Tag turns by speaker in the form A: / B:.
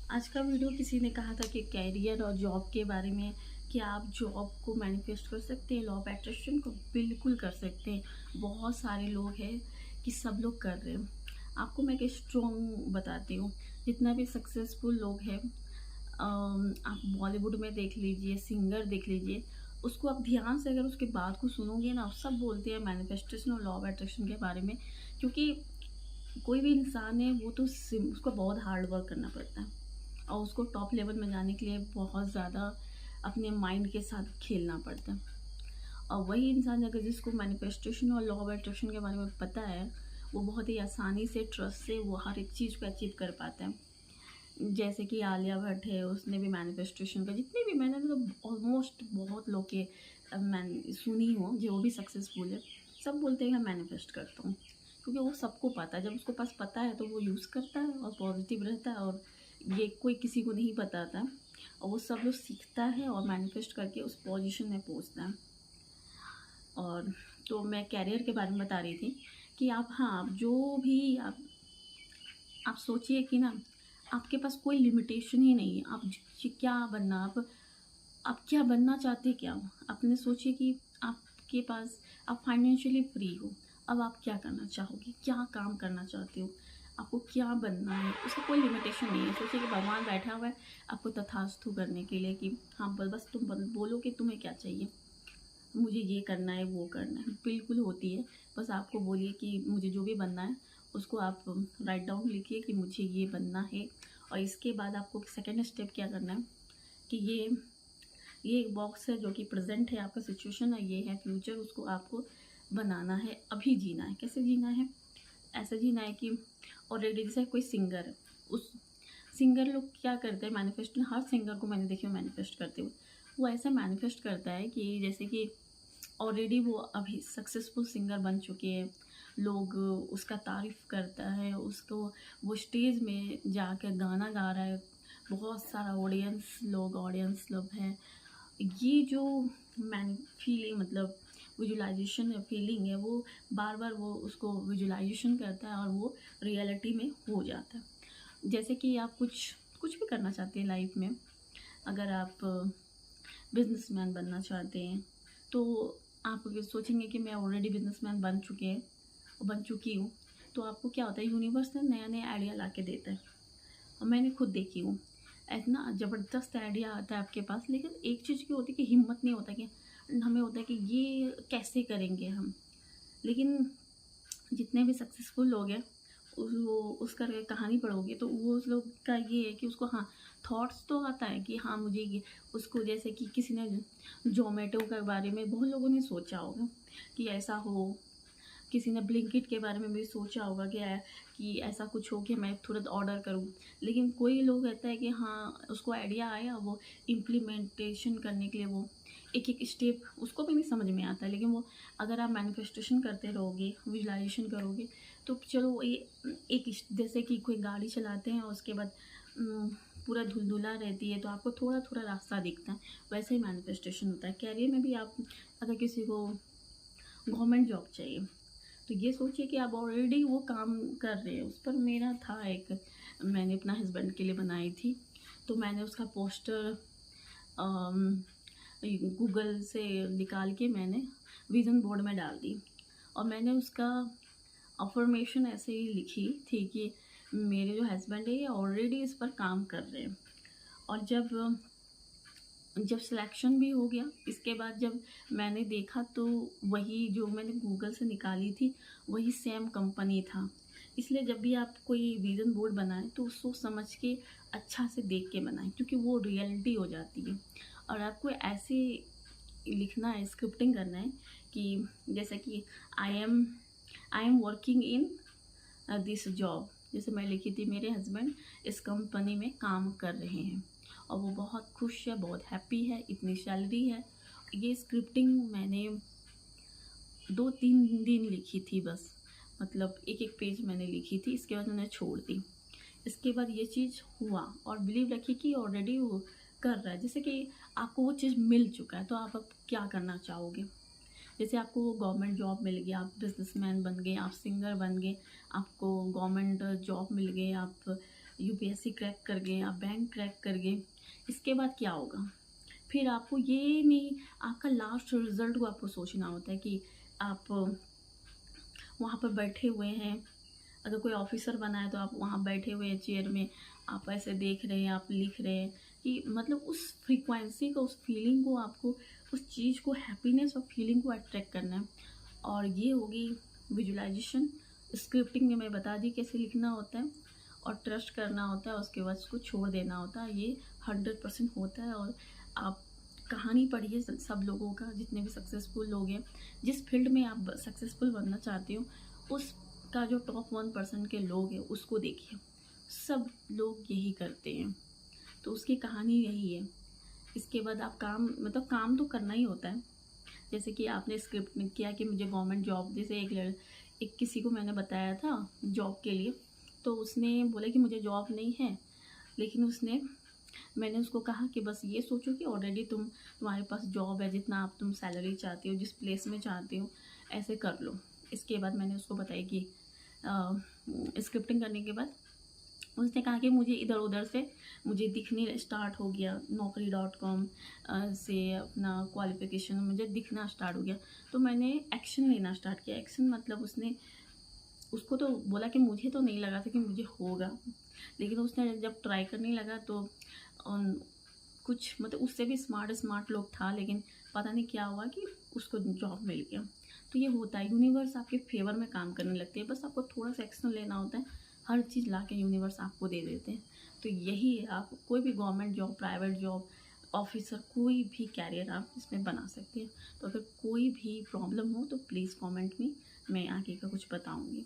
A: आज का वीडियो किसी ने कहा था कि कैरियर और जॉब के बारे में कि आप जॉब को मैनिफेस्ट कर सकते हैं, लॉ ऑफ अट्रैक्शन को बिल्कुल कर सकते हैं। बहुत सारे लोग हैं कि सब लोग कर रहे हैं। आपको मैं एक स्ट्रॉन्ग बताती हूँ। जितना भी सक्सेसफुल लोग हैं, आप बॉलीवुड में देख लीजिए, सिंगर देख लीजिए, उसको आप ध्यान से अगर उसके बात को सुनोगे ना, सब बोलते हैं मैनिफेस्टेशन और लॉ ऑफ अट्रैक्शन के बारे में। क्योंकि कोई भी इंसान है, वो तो उसको बहुत हार्ड वर्क करना पड़ता है और उसको टॉप लेवल में जाने के लिए बहुत ज़्यादा अपने माइंड के साथ खेलना पड़ता है। और वही इंसान अगर जिसको मैनिफेस्टेशन और लॉ ऑफ अट्रैक्शन के बारे में पता है, वो बहुत ही आसानी से, ट्रस्ट से वो हर एक चीज़ को अचीव कर पाता है। जैसे कि आलिया भट्ट है, उसने भी मैनिफेस्टेशन का, जितने भी मैंने मतलब ऑलमोस्ट बहुत लोग के मैं सुनी हूँ जो भी सक्सेसफुल है, सब बोलते हैं कि मैं मैनिफेस्ट करता हूँ। क्योंकि वो सबको पता है, जब उसको पास पता है तो वो यूज़ करता है और पॉजिटिव रहता है। और ये कोई किसी को नहीं बताता और वो सब लोग सीखता है और मैनिफेस्ट करके उस पोजीशन में पहुंचता है। और तो मैं कैरियर के बारे में बता रही थी कि आप, हाँ, आप जो भी आप सोचिए कि ना, आपके पास कोई लिमिटेशन ही नहीं है। आप क्या बनना, आप क्या बनना चाहते क्या हो, आपने सोचिए कि आपके पास, आप फाइनेंशियली फ्री हो, अब आप क्या करना चाहोगे, क्या काम करना चाहते हो, आपको क्या बनना है, उसका कोई लिमिटेशन नहीं है। सोचिए कि भगवान बैठा हुआ है आपको तथास्तु करने के लिए कि हाँ, बस तुम बोलो कि तुम्हें क्या चाहिए, मुझे ये करना है, वो करना है, बिल्कुल होती है। बस आपको बोलिए कि मुझे जो भी बनना है उसको आप राइट डाउन लिखिए कि मुझे ये बनना है। और इसके बाद आपको सेकेंड स्टेप क्या करना है कि ये एक बॉक्स है जो कि प्रेजेंट है, आपका सिचुएशन है, ये है फ्यूचर, उसको आपको बनाना है, अभी जीना है। कैसे जीना है? ऐसे जीना है कि ऑलरेडी जैसे कोई सिंगर है, उस सिंगर लोग क्या करते हैं मैनिफेस्ट, हर सिंगर को मैंने देखी मैनिफेस्ट करते हुए। वो ऐसा मैनिफेस्ट करता है कि जैसे कि ऑलरेडी वो अभी सक्सेसफुल सिंगर बन चुके हैं, लोग उसका तारीफ़ करता है, उसको वो स्टेज में जाकर गाना गा रहा है, बहुत सारा ऑडियंस लोग हैं। ये जो मैन फीलिंग, मतलब विजुअलाइजेशन है, फीलिंग है, वो बार बार वो उसको विजुअलाइजेशन करता है और वो रियलिटी में हो जाता है। जैसे कि आप कुछ कुछ भी करना चाहते हैं लाइफ में, अगर आप बिजनेसमैन बनना चाहते हैं तो आप ये सोचेंगे कि मैं ऑलरेडी बिजनेसमैन बन चुकी हूँ। तो आपको क्या होता है, यूनिवर्स ना नया नया आइडिया ला के देता है। और मैंने खुद देखी हूँ, इतना ज़बरदस्त आइडिया आता है आपके पास, लेकिन एक चीज़ की होती है कि हिम्मत नहीं होता कि हमें होता है कि ये कैसे करेंगे हम। लेकिन जितने भी सक्सेसफुल लोग हैं, वो उसका अगर कहानी पढ़ोगे तो वो उस लोग का ये है कि उसको, हाँ, थॉट्स तो आता है कि हाँ मुझे ये, उसको जैसे कि किसी ने ज़ोमैटो के बारे में बहुत लोगों ने सोचा होगा कि ऐसा हो, किसी ने ब्लिंकिट के बारे में भी सोचा होगा कि ऐसा कुछ हो कि मैं तुरंत ऑर्डर करूं। लेकिन कोई लोग कहता है कि हाँ, उसको आइडिया आया, वो इम्प्लीमेंटेशन करने के लिए वो एक एक स्टेप उसको भी नहीं समझ में आता। लेकिन वो, अगर आप मैनिफेस्टेशन करते रहोगे, विजुलाइजेशन करोगे, तो चलो ये एक जैसे कि कोई गाड़ी चलाते हैं और उसके बाद उम, पूरा धुलधुला रहती है तो आपको थोड़ा थोड़ा रास्ता दिखता है, वैसे ही मैनिफेस्टेशन होता है। कैरियर में भी आप, अगर किसी को गवर्नमेंट जॉब चाहिए, तो ये सोचिए कि आप ऑलरेडी वो काम कर रहे हैं। उस पर मेरा था एक, मैंने अपना हस्बैंड के लिए बनाई थी, तो मैंने उसका पोस्टर गूगल से निकाल के मैंने विज़न बोर्ड में डाल दी। और मैंने उसका अफ़र्मेशन ऐसे ही लिखी थी कि मेरे जो हस्बैंड है ये ऑलरेडी इस पर काम कर रहे हैं। और जब जब सिलेक्शन भी हो गया, इसके बाद जब मैंने देखा तो वही जो मैंने गूगल से निकाली थी, वही सेम कंपनी था। इसलिए जब भी आप कोई विज़न बोर्ड बनाएँ तो सोच समझ के अच्छा से देख के बनाएँ, क्योंकि वो रियलिटी हो जाती है। और आपको ऐसे लिखना है, स्क्रिप्टिंग करना है कि जैसे कि I am I am working in this job. जैसे मैं लिखी थी, मेरे हस्बैंड इस कंपनी में काम कर रहे हैं और वो बहुत खुश है, बहुत हैप्पी है, इतनी सैलरी है। ये स्क्रिप्टिंग मैंने 2-3 दिन लिखी थी बस, मतलब एक एक पेज मैंने लिखी थी, इसके बाद मैंने छोड़ दी। इसके बाद ये चीज़ हुआ और बिलीव रखिए कि ऑलरेडी वो कर रहा है। जैसे कि आपको वो चीज़ मिल चुका है तो आप अब क्या करना चाहोगे? जैसे आपको गवर्नमेंट जॉब मिल गया, आप बिजनेसमैन बन गए, आप सिंगर बन गए, आपको गवर्नमेंट जॉब मिल गई, आप यूपीएससी क्रैक कर गए, आप बैंक क्रैक कर गए, इसके बाद क्या होगा? फिर आपको ये नहीं, आपका लास्ट रिज़ल्ट को आपको सोचना होता है कि आप वहाँ पर बैठे हुए हैं, अगर कोई ऑफ़िसर बना है तो आप वहाँ बैठे हुए हैं चेयर में, आप ऐसे देख रहे हैं, आप लिख रहे हैं कि मतलब उस फ्रीक्वेंसी को, उस फीलिंग को आपको, उस चीज़ को, हैप्पीनेस और फीलिंग को अट्रैक्ट करना है। और ये होगी विजुअलाइज़ेशन। स्क्रिप्टिंग में मैं बता दी कैसे लिखना होता है और ट्रस्ट करना होता है, उसके बाद उसको छोड़ देना होता है। ये 100% होता है। और आप कहानी पढ़िए सब लोगों का, जितने भी सक्सेसफुल लोग हैं, जिस फील्ड में आप सक्सेसफुल बनना चाहते हो, उसका जो टॉप 1% के लोग हैं उसको देखिए, सब लोग यही करते हैं, तो उसकी कहानी यही है। इसके बाद आप काम, मतलब काम तो करना ही होता है। जैसे कि आपने स्क्रिप्ट में किया कि मुझे गवर्नमेंट जॉब, जैसे एक किसी को मैंने बताया था जॉब के लिए, तो उसने बोला कि मुझे जॉब नहीं है, लेकिन मैंने उसको कहा कि बस ये सोचो कि ऑलरेडी तुम्हारे पास जॉब है, जितना आप तुम सैलरी चाहते हो, जिस प्लेस में चाहते हो, ऐसे कर लो। इसके बाद मैंने उसको बताया कि स्क्रिप्टिंग करने के बाद उसने कहा कि मुझे इधर-उधर से मुझे दिखने स्टार्ट हो गया, naukri.com से अपना क्वालिफ़िकेशन मुझे दिखना स्टार्ट हो गया। तो मैंने एक्शन लेना स्टार्ट किया। एक्शन मतलब उसको तो बोला कि मुझे तो नहीं लगा था कि मुझे होगा, लेकिन उसने जब ट्राई करने लगा तो कुछ मतलब उससे भी स्मार्ट लोग था, लेकिन पता नहीं क्या हुआ कि उसको जॉब मिल गया। तो ये होता है, यूनिवर्स आपके फ़ेवर में काम करने लगती है, बस आपको थोड़ा-सा एक्शन लेना होता है, हर चीज़ लाके यूनिवर्स आपको दे देते हैं। तो यही है, आप कोई भी government job, private job, officer, कोई भी कैरियर आप इसमें बना सकते हैं। तो अगर कोई भी प्रॉब्लम हो तो प्लीज़ कमेंट में, मैं आगे का कुछ बताऊँगी।